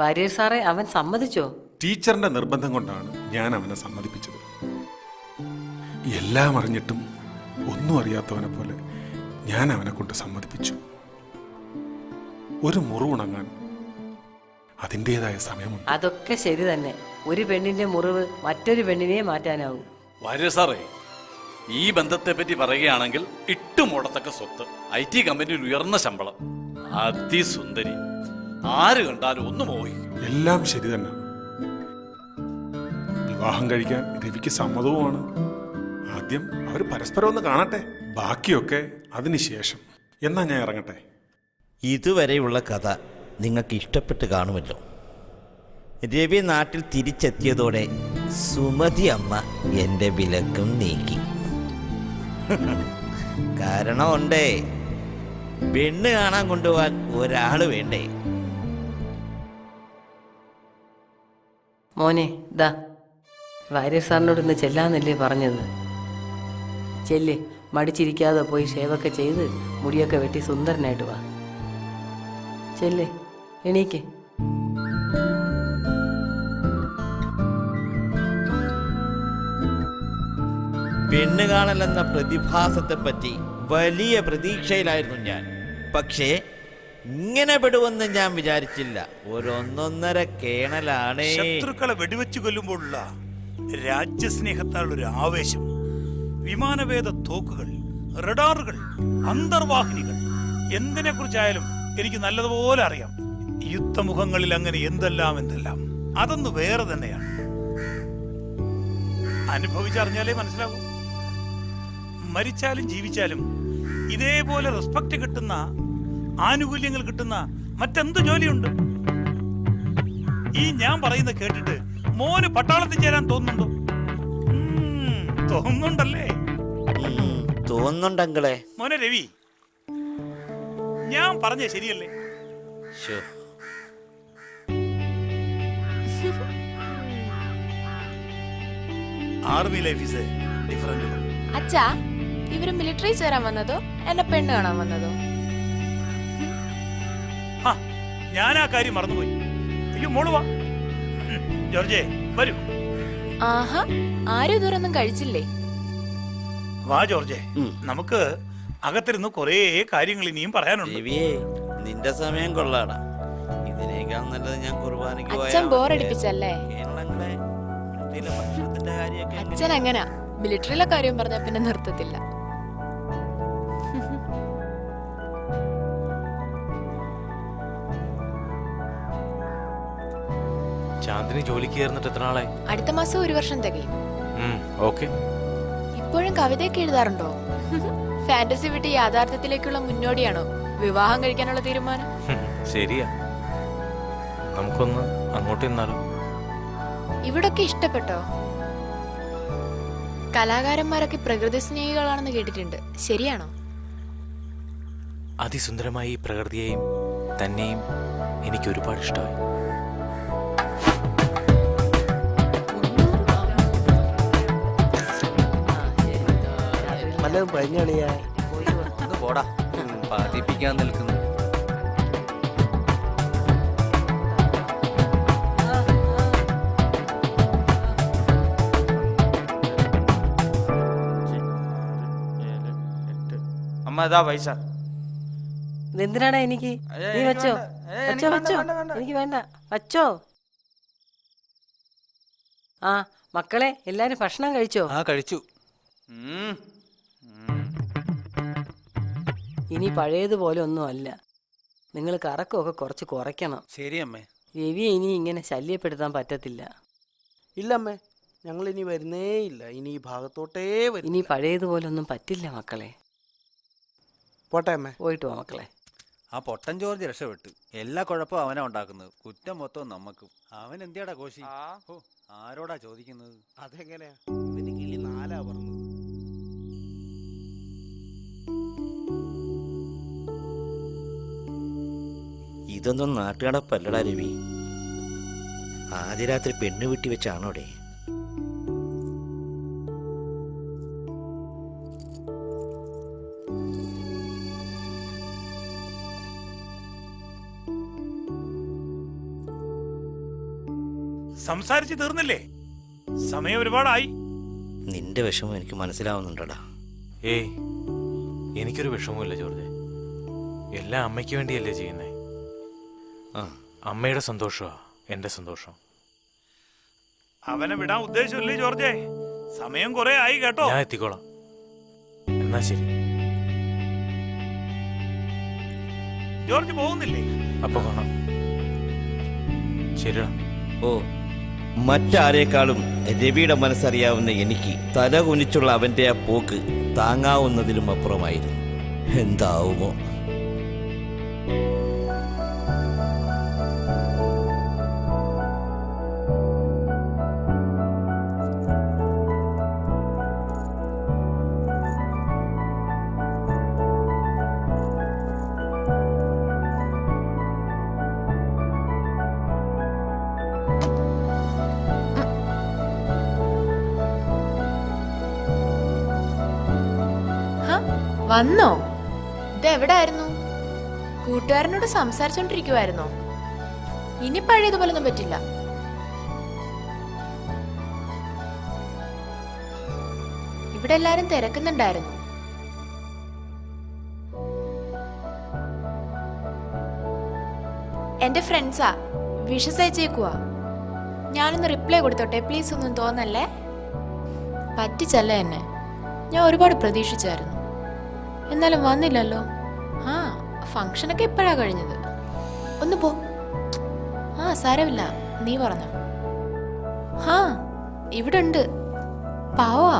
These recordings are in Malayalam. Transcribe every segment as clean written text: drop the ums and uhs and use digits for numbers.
വാര്യർ സാറേ, അവൻ സമ്മതിച്ചോ? ടീച്ചറിന്റെ നിർബന്ധം കൊണ്ടാണ് ഞാൻ അവനെ സമ്മതിപ്പിച്ചത്. എല്ലാം അറിഞ്ഞിട്ടും ഒന്നും അറിയാത്തവനെ പോലെ ഞാൻ അവനെ കൊണ്ട് സമ്മതിപ്പിച്ചു. ഒരു മുറിവുണങ്ങാൻ അതിൻ്റെതായ സമയമുണ്ട്. അതൊക്കെ ശരി തന്നെ. ഒരു പെണ്ണിന്റെ മുറിവ് മറ്റൊരു പെണ്ണിനെ മാറ്റാനാവും. വാര്യർ സാറേ, ഈ ബന്ധത്തെ പറ്റി പറയുകയാണെങ്കിൽ ഇട്ടുമൂടത്തക്ക സ്വത്ത്, IT കമ്പനിയിൽ ഉയർന്ന ശമ്പളം, അതിസുന്ദരി, ആര് കണ്ടാലും ഒന്ന് മോഹിക്കും. എല്ലാം ശരി തന്നെ. വിവാഹം കഴിക്കാൻ രവിക്ക് സമ്മതവുമാണ്. ആദ്യം അവർ പരസ്പരം ഒന്ന് കാണട്ടെ, ബാക്കിയൊക്കെ അതിനുശേഷം. എന്നാ ഞാൻ ഇറങ്ങട്ടെ. ഇതുവരെയുള്ള കഥ നിങ്ങൾക്ക് ഇഷ്ടപ്പെട്ട് കാണുമല്ലോ. രവി നാട്ടിൽ തിരിച്ചെത്തിയതോടെ സുമതി അമ്മ എൻ്റെ വിലക്കും നീക്കി. കാരണമുണ്ടേ, പെണ്ണ് കാണാൻ കൊണ്ടുപോകാൻ ഒരാൾ വേണ്ടേ? മോനെ, ദാ വാര്യർ സാറിനോട് ഇന്ന് ചെല്ലാന്നല്ലേ പറഞ്ഞത്? ചെല്ല്, മടിച്ചിരിക്കാതെ പോയി ഷേവൊക്കെ ചെയ്ത് മുടിയൊക്കെ വെട്ടി സുന്ദരനായിട്ട് വാ. ചെല്ല്, എണീക്ക്. പെണ്ണ് കാണലെന്ന പ്രതിഭാസത്തെപ്പറ്റി വലിയ പ്രതീക്ഷയിലായിരുന്നു ഞാൻ. പക്ഷേ ഇങ്ങനെ പെടുവെന്ന് ഞാൻ വിചാരിച്ചില്ല. ഒരൊന്നൊന്നര കേണലാണ്. ശത്രുക്കളെ വെടിവെച്ചു കൊല്ലുമ്പോഴുള്ള രാജ്യസ്നേഹത്താലുള്ള ഒരു ആവേശം, വിമാനവേദ തോക്കുകൾ, റഡാറുകൾ, അന്തർവാഹിനികൾ, എന്തിനെ കുറിച്ചായാലും എനിക്ക് നല്ലതുപോലെ അറിയാം. യുദ്ധമുഖങ്ങളിൽ അങ്ങനെ എന്തെല്ലാം അതൊന്ന് വേറെ തന്നെയാണ്. അനുഭവിച്ചറിഞ്ഞാലേ മനസ്സിലാവൂ. മരിച്ചാലും ജീവിച്ചാലും ഇതേപോലെ റെസ്പെക്ട് കിട്ടുന്ന, ആനുകൂല്യങ്ങൾ കിട്ടുന്ന മറ്റെന്ത് ജോലിയുണ്ട്? ഈ ഞാൻ പറയുന്നത് കേട്ടിട്ട് മോന് പട്ടാളത്തിൽ ചേരാൻ തോന്നുന്നുണ്ടോ? തോന്നുന്നുണ്ടല്ലേ? തോന്നുന്നുണ്ടെങ്കിലേ. മോനെ രവി, ഞാൻ പറഞ്ഞ ശരിയല്ലേ? Army life is different. അച്ഛാ, ഇവര് മിലിറ്ററി ചേരാൻ വന്നതോ എന്നെ പെണ്ണ് കാണാൻ വന്നതോ? ഞാൻ ആ കാര്യം മറന്നുപോയി. അയ്യോ, മോള് വാ. ജോർജേ, വരൂ. ആഹാ, ആരും ഇതുവരൊന്നും കഴിച്ചില്ലേ? വാ ജോർജേ, നമുക്ക് അകത്തിരുന്ന് കുറേ കാര്യങ്ങൾ ഇനിയും പറയാനുണ്ട്. നിന്റെ സമയം കൊള്ളാടാ. ഇതിനേക്കാൾ നല്ലത് ഞാൻ കുർബാനയ്ക്ക് പോയാ. അച്ഛൻ ബോറടിപ്പിച്ചല്ലേ? അച്ഛൻ അങ്ങനാ, മിലിറ്ററിയിലെ കാര്യം പറഞ്ഞാ പിന്നെ നിർത്തത്തില്ല. ചാന്ദിനി ജോലിക്ക് ചേർന്നിട്ട് എത്ര നാളായി? അടുത്ത മാസം 1 വർഷം തികയും. ഓക്കെ. ഇപ്പോഴും കവിതയൊക്കെ എഴുതാറുണ്ടോ? ഫാന്റസി വിട്ട് യാഥാർത്ഥ്യത്തിലേക്കുള്ള മുന്നോടിയാണോ വിവാഹം കഴിക്കാനുള്ള തീരുമാനം? ശരിയാ, നമുക്കൊന്ന് അങ്ങോട്ട് നിന്നാലോ? ഇവിടൊക്കെ ഇഷ്ടപ്പെട്ടോ? കലാകാരന്മാരൊക്കെ പ്രകൃതി സ്നേഹികളാണെന്ന് കേട്ടിട്ടുണ്ട്, ശരിയാണോ? അതിസുന്ദരമായ ഈ പ്രകൃതിയെയും തന്നെയും എനിക്ക് ഒരുപാട് ഇഷ്ടമായി. പോടാ, പാതിപ്പിക്കാൻ നിൽക്കുന്നു. അമ്മ, ഇതാ പൈസ. ഇതെന്തിനാടാ എനിക്ക്? നീ വെച്ചോ, വെച്ചോ, വെച്ചോ. എനിക്ക് വേണ്ട, വച്ചോ. ആ മക്കളെ, എല്ലാരും ഭക്ഷണം കഴിച്ചോ? കഴിച്ചു. ഇനി പഴയതുപോലെ ഒന്നും അല്ല. നിങ്ങൾ കറക്കമൊക്കെ കുറച്ച് കുറയ്ക്കണം. ശരി അമ്മേ. രവിയെ ഇനി ഇങ്ങനെ ശല്യപ്പെടുത്താൻ പറ്റത്തില്ല. ഇല്ലമ്മേ, ഞങ്ങൾ ഇനി വരുന്നേ ഇല്ല. ഇനി ഈ ഭാഗത്തോട്ടേ വരും. ഇനി പഴയതുപോലെ ഒന്നും പറ്റില്ല മക്കളെ. പോട്ടെ അമ്മേ. പോയിട്ട് പോ മക്കളെ. ആ പൊട്ടൻ ജോർജ് രക്ഷപ്പെട്ടു. എല്ലാ കുഴപ്പവും അവനാ ഉണ്ടാക്കുന്നത്. കുറ്റം മൊത്തം നമുക്കും. അവൻ എന്തിയാടാ കോശി? ആരോടാ ചോദിക്കുന്നത്? അതെങ്ങനെയാ? ഇവന് കിളി 4 പറഞ്ഞത്. ഇതൊന്നും നാട്ടുകടപ്പല്ലടാ രവി. ആദ്യ രാത്രി പെണ്ണ് വീട്ടി വെച്ചാണോടെ? സംസാരിച്ച് തീർന്നില്ലേ? സമയം ഒരുപാടായി. നിന്റെ വിഷമം എനിക്ക് മനസ്സിലാവുന്നുണ്ടടാ. ഏയ്, എനിക്കൊരു വിഷമവുമില്ല ജോർജ്. എല്ലാം അമ്മയ്ക്ക് വേണ്ടിയല്ലേ ചെയ്യുന്നേ. ആ, അമ്മയുടെ സന്തോഷമാ എൻ്റെ സന്തോഷം. അവനെ വിടാൻ ഉദ്ദേശമില്ലേ ജോർജേ? സമയം കുറെ ആയി കേട്ടോ. ഞാൻ എത്തിക്കോളാം. എന്നാ ശരി. ജോർജ് പോകുന്നില്ലേ? അപ്പൊ കാണാം. ശരിടാ. ഓ, മറ്റാരേക്കാളും രവിയുടെ മനസ്സറിയാവുന്ന എനിക്ക് തല കുനിച്ചുള്ള അവന്റെ ആ പോക്ക് താങ്ങാവുന്നതിലും അപ്പുറമായിരുന്നു. എന്താവുമോ? വന്നോ? ഇത് എവിടായിരുന്നു? കൂട്ടുകാരനോട് സംസാരിച്ചോണ്ടിരിക്കുവായിരുന്നോ? ഇനി പഴയതുപോലൊന്നും പറ്റില്ല. ഇവിടെ എല്ലാരും തിരക്കുന്നുണ്ടായിരുന്നു. എന്റെ ഫ്രണ്ട്സാ വിഷസ് അയച്ചേക്കുവാ. ഞാനൊന്ന് റിപ്ലൈ കൊടുത്തോട്ടെ പ്ലീസ്? ഒന്നും തോന്നല്ലേ. പറ്റിച്ചല്ല എന്നെ. ഞാൻ ഒരുപാട് പ്രതീക്ഷിച്ചായിരുന്നു, എന്നാലും വന്നില്ലല്ലോ. ആ, ഫംഗ്ഷനൊക്കെ ഇപ്പോഴാ കഴിഞ്ഞത്. ഒന്ന് പോ. ആ, സാരമില്ല, നീ പറഞ്ഞോ. ആ, ഇവിടെ ഉണ്ട്. പാവാ.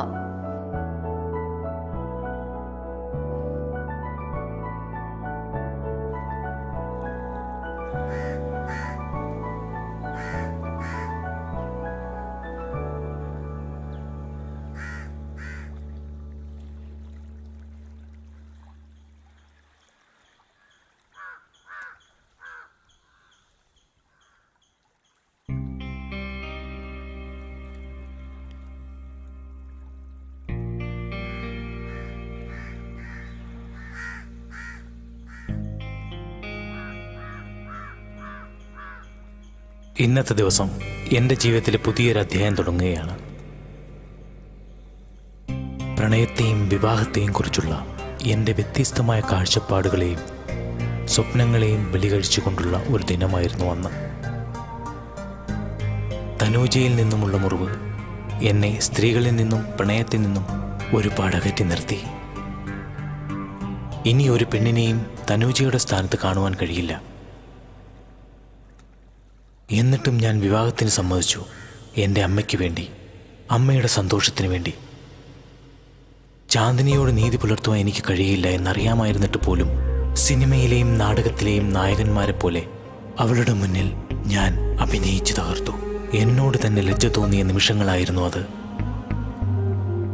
ഇന്നത്തെ ദിവസം എൻ്റെ ജീവിതത്തിലെ പുതിയൊരു അധ്യായം തുടങ്ങുകയാണ്. പ്രണയത്തെയും വിവാഹത്തെയും കുറിച്ചുള്ള എൻ്റെ വ്യത്യസ്തമായ കാഴ്ചപ്പാടുകളെയും സ്വപ്നങ്ങളെയും ബലികഴിച്ചുകൊണ്ടുള്ള ഒരു ദിനമായിരുന്നു അന്ന്. തനൂജയിൽ നിന്നുമുള്ള മുറിവ് എന്നെ സ്ത്രീകളിൽ നിന്നും പ്രണയത്തിൽ നിന്നും ഒരുപാട് അകറ്റി നിർത്തി. ഇനി ഒരു പെണ്ണിനെയും തനൂജയുടെ സ്ഥാനത്ത് കാണുവാൻ കഴിയില്ല. എന്നിട്ടും ഞാൻ വിവാഹത്തിന് സമ്മതിച്ചു. എൻ്റെ അമ്മയ്ക്ക് വേണ്ടി, അമ്മയുടെ സന്തോഷത്തിന് വേണ്ടി. ചാന്ദിനിയോട് നീതി പുലർത്തുവാൻ എനിക്ക് കഴിയില്ല എന്നറിയാമായിരുന്നിട്ട് പോലും സിനിമയിലെയും നാടകത്തിലെയും നായകന്മാരെ പോലെ അവളുടെ മുന്നിൽ ഞാൻ അഭിനയിച്ചു തകർത്തു. എന്നോട് തന്നെ ലജ്ജ തോന്നിയ നിമിഷങ്ങളായിരുന്നു അത്.